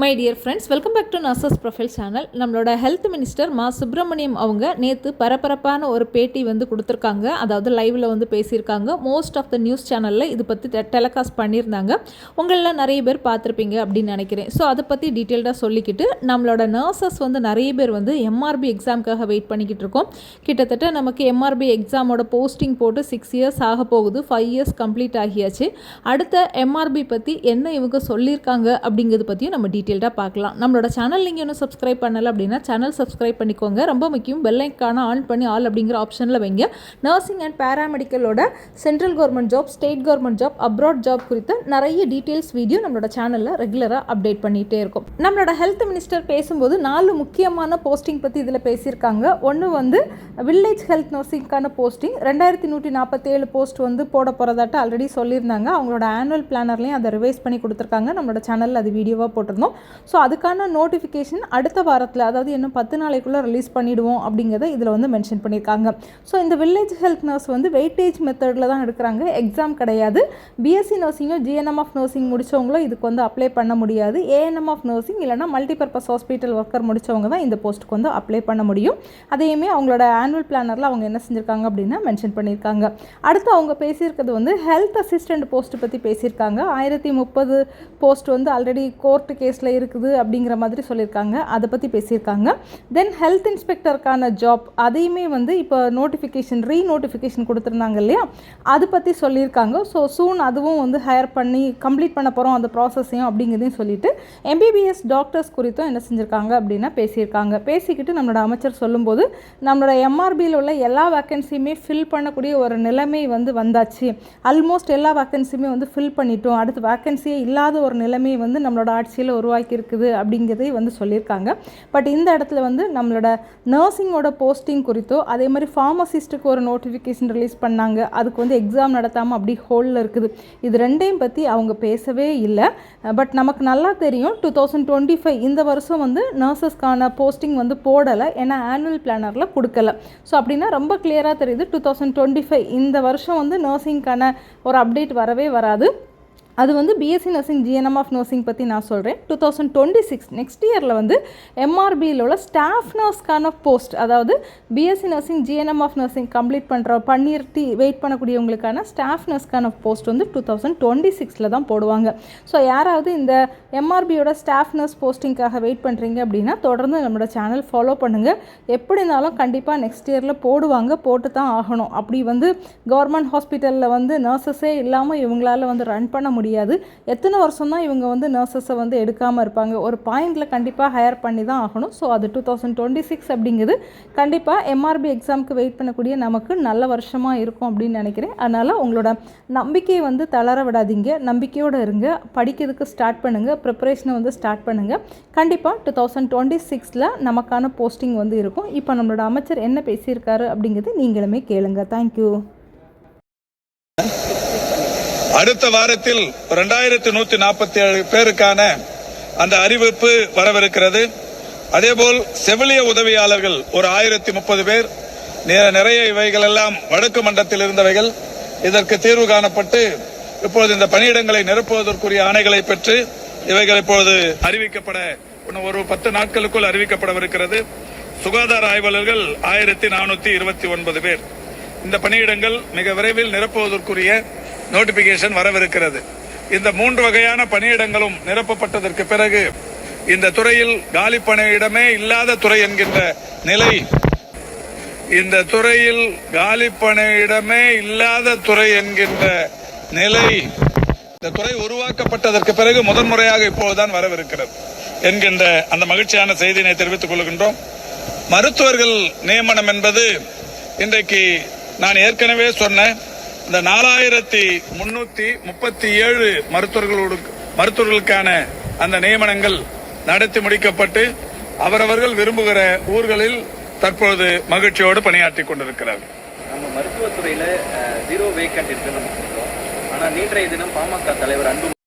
My dear friends, welcome back to nurses profile channel. நம்மளோட health minister Ma Subramaniam அவங்க நேற்று பரபரப்பான ஒரு பேட்டி கொடுத்துருக்காங்க. அதாவது லைவில் பேசியிருக்காங்க. மோஸ்ட் ஆஃப் த நியூஸ் சேனலில் இது பற்றி டெலிகாஸ்ட் பண்ணியிருந்தாங்க. உங்களில் நிறைய பேர் பார்த்துருப்பீங்க அப்படின்னு நினைக்கிறேன். ஸோ அதை பற்றி டீட்டெயில்டாக சொல்லிக்கிட்டு நம்மளோட நர்சஸ் நிறைய பேர் எம்ஆர்பி எக்ஸாமுக்காக வெயிட் பண்ணிக்கிட்டு இருக்கோம். கிட்டத்தட்ட நமக்கு எம்ஆர்பி எக்ஸாமோட போஸ்டிங் போட்டு 6 இயர்ஸ் ஆக போகுது. 5 இயர்ஸ் கம்ப்ளீட் ஆகியாச்சு. அடுத்த எம்ஆர்பி பற்றி என்ன இவங்க சொல்லியிருக்காங்க அப்படிங்கிறது பற்றியும் நம்ம டீட்டெயில்டாக பார்க்கலாம். நம்மளோட சேனல் நீங்கள் இன்னும் சப்ஸ்கிரைப் பண்ணலை அப்படின்னா சேனல் சப்ஸ்கிரைப் பண்ணிக்கோங்க. ரொம்ப முக்கியம், பெல் ஐக்கான ஆன் பண்ணி ஆல் அப்படிங்கிற ஆப்ஷனில் வைங்க. நர்சிங் அண்ட் பேராமெடிக்கலோட central government job, state government job, abroad job குறித்த நிறைய டீட்டெயில்ஸ் வீடியோ நம்மளோட சேனலில் ரெகுலராக அப்டேட் பண்ணிகிட்டே இருக்கும். நம்மளோட ஹெல்த் மினிஸ்டர் பேசும்போது 4 முக்கியமான போஸ்டிங் பற்றி இதில் பேசியிருக்காங்க. ஒன்று வில்லேஜ் ஹெல்த் நர்சிங்கான போஸ்டிங் 2147 போஸ்ட் போட போகிறதாட்ட ஆல்ரெடி சொல்லியிருந்தாங்க. அவங்களோட ஆனுவல் பிளானர்லேயும் அதை ரிவைஸ் பண்ணி கொடுத்துருக்காங்க. நம்மளோட சேனலில் அது வீடியோவாக போட்டிருந்தோம். ஸோ அதுக்கான நோட்டிஃபிகேஷன் அடுத்த வாரத்தில், அதாவது இன்னும் 10 நாளைக்குள்ளே ரிலீஸ் பண்ணிவிடுவோம் அப்படிங்கிறத இதில் மென்ஷன் பண்ணியிருக்காங்க. ஸோ இந்த வில்லேஜ் ஹெல்த் நர்ஸ் வெயிட்டேஜ் மெத்தடில் தான் எடுக்கிறாங்க, எக்ஸாம் கிடையாது. பிஎஸ்சி நர்சிங்கோ ஜிஎன்எம் ஆஃப் நர்சிங் முடித்தவங்களோ இதுக்கு அப்ளை பண்ண முடியாது. ஏஎன்எம் ஆஃப் நர்சிங் இல்லைனா மல்டிபர்பஸ் ஹாஸ்பிட்டல் ஒர்க்கர் முடித்தவங்க தான் இந்த போஸ்ட்டுக்கு அப்ளை பண்ண முடியும். அதையுமே அவங்களோட ஆனுவல் பிளானரில் அவங்க என்ன செஞ்சுருக்காங்க அப்படின்னா மென்ஷன் பண்ணியிருக்காங்க. அடுத்து அவங்க பேசியிருக்கிறது ஹெல்த் அசிஸ்டன்ட் போஸ்ட் பற்றி பேசியிருக்காங்க. 1030 போஸ்ட் ஆல்ரெடி கோர்ட் கேஸில் இருக்குது அப்படிங்கிற மாதிரி சொல்லியிருக்காங்க. அதை பற்றி பேசியிருக்காங்க. தென் ஹெல்த் இன்ஸ்பெக்டருக்கான ஜாப், அதையுமே இப்போ நோட்டிஃபிகேஷன் ரீநோட்டிஃபிகேஷன் கொடுத்துருந்தாங்க இல்லையா, அது பற்றி சொல்லியிருக்காங்க. ஸோ சூன் அதுவும் ஹையர் பண்ணி கம்ப்ளீட் பண்ண போகிறோம் அந்த ப்ராசஸையும் அப்படிங்கிறதையும் சொல்லிட்டு எம்பிபிஎஸ் டாக்டர்ஸ் குறித்தும் என்ன செஞ்சுருக்காங்க அப்படின்னா பேசியிருக்காங்க. பேசிக்கிட்டு நம்மளோட அமைச்சர் சொல்லும்போது நம்மளோட எம்ஆர்பியில் உள்ள எல்லா வேக்கன்சியுமே ஃபில் பண்ணக்கூடிய ஒரு நிலைமை வந்தாச்சு. ஆல்மோஸ்ட் எல்லா வேக்கன்சியுமே ஃபில் பண்ணிட்டோம். அடுத்து வேக்கன்சியே இல்லாத ஒரு நிலைமை நம்மளோட ஆட்சியில் உருவாக்கி இருக்குது அப்படிங்கிறதை சொல்லியிருக்காங்க. பட் இந்த இடத்துல நம்மளோட நர்சிங்கோட போஸ்டிங் குறித்தோ, அதே மாதிரி ஃபார்மசிஸ்ட்டுக்கு ஒரு நோட்டிஃபிகேஷன் ரிலீஸ் பண்ணாங்க. அதுக்கு எக்ஸாம் நடத்தாமல் அப்படி ஹோல்டில் இருக்குது. இது ரெண்டையும் பற்றி அவங்க பேசவே இல்லை. பட் நமக்கு நல்லா தெரியும் 2025 இந்த வருஷம் நர்சஸ்க்கான போஸ்டிங் போடலை. ஏன்னா ஆனுவல் பிளானரில் கொடுக்கல. ஸோ அப்படின்னா ரொம்ப கிளியராக தெரியுது 2025 இந்த வருஷம் நர்சிங்க்கான ஒரு அப்டேட் வரவே வராது. அது BSc nursing GNM of nursing பற்றி நான் சொல்கிறேன். 2026 நெக்ஸ்ட் இயரில் எம்ஆர்பியில் உள்ள ஸ்டாஃப் நர்ஸ்க்கான போஸ்ட், அதாவது BSc nursing GNM of nursing complete பண்ணிட்டு வெயிட் பண்ணக்கூடியவங்களுக்கான ஸ்டாஃப் நர்ஸ்க்கான போஸ்ட் 2026 தான் போடுவாங்க. ஸோ யாராவது இந்த எம்ஆர்பியோட ஸ்டாஃப் நர்ஸ் போஸ்டிங்காக வெயிட் பண்ணுறீங்க அப்படின்னா தொடர்ந்து நம்மளோட சேனல் ஃபாலோ பண்ணுங்கள். எப்படி இருந்தாலும் கண்டிப்பாக நெக்ஸ்ட் இயரில் போடுவாங்க, போட்டு தான் ஆகணும். அப்படி கவர்மெண்ட் ஹாஸ்பிட்டலில் நர்சஸே இல்லாமல் இவங்களால் ரன் பண்ண முடியாது. எத்தனை வருஷம் தான் இவங்க நர்சஸை எடுக்காமல் இருப்பாங்க? ஒரு பாயிண்டில் கண்டிப்பாக ஹையர் பண்ணி தான் ஆகணும். ஸோ அது 2026 அப்படிங்கிறது கண்டிப்பாக எம்ஆர்பி எக்ஸாமுக்கு வெயிட் பண்ணக்கூடிய நமக்கு நல்ல வருஷமாக இருக்கும் அப்படின்னு நினைக்கிறேன். அதனால் உங்களோட நம்பிக்கையை தளர விடாதீங்க, நம்பிக்கையோடு இருங்க, படிக்கிறதுக்கு ஸ்டார்ட் பண்ணுங்கள், ப்ரிப்பரேஷனை ஸ்டார்ட் பண்ணுங்கள். கண்டிப்பாக 2026 நமக்கான போஸ்டிங் இருக்கும். இப்போ நம்மளோட அமைச்சர் என்ன பேசியிருக்காரு அப்படிங்கிறது நீங்களுமே கேளுங்க. தேங்க்யூ. அடுத்த வாரத்தில் 2147 பேருக்கான அந்த அறிவிப்பு வரவிருக்கிறது. அதேபோல் செவிலிய உதவியாளர்கள் ஒரு 1030 பேர். நிறைய இவைகள் எல்லாம் வடக்கு மண்டலத்தில் இருந்தவைகள். இதற்கு தீர்வு காணப்பட்டு இப்பொழுது இந்த பணியிடங்களை நிரப்புவதற்குரிய ஆணைகளை பெற்று இவைகள் இப்பொழுது அறிவிக்கப்பட ஒரு 10 நாட்களுக்குள் அறிவிக்கப்படவிருக்கிறது. சுகாதார ஆய்வாளர்கள் 1429 பேர். இந்த பணியிடங்கள் மிக விரைவில் நிரப்புவதற்குரிய நோட்டிபிகேஷன் வரவிருக்கிறது. இந்த 3 வகையான பணியிடங்களும் நிரப்பப்பட்டதற்கு பிறகு இந்த துறையில் காலி பணியிடமே இல்லாத துறை என்கின்ற நிலை, இந்த துறையில் காலி பணியிடமே இல்லாத துறை என்கின்ற நிலை, இந்த துறை உருவாக்கப்பட்டதற்கு பிறகு முதன்முறையாக இப்போதுதான் வரவிருக்கிறது என்கின்ற அந்த மகிழ்ச்சியான செய்தியினை தெரிவித்துக் கொள்கின்றோம். மருத்துவர்கள் நியமனம் என்பது இன்றைக்கு நான் ஏற்கனவே சொன்ன இந்த 4337 மருத்துவர்களுக்கான அந்த நியமனங்கள் நடத்தி முடிக்கப்பட்டு அவரவர்கள் விரும்புகிற ஊர்களில் தற்போது மகிழ்ச்சியோடு பணியாற்றி கொண்டிருக்கிறார்கள். நம்ம மருத்துவத்துறையில 0 வேக்கன்ட் இருக்கு நம்ம சொல்றோம். ஆனா நேற்றைய தினம் பாமக தலைவர் அன்பு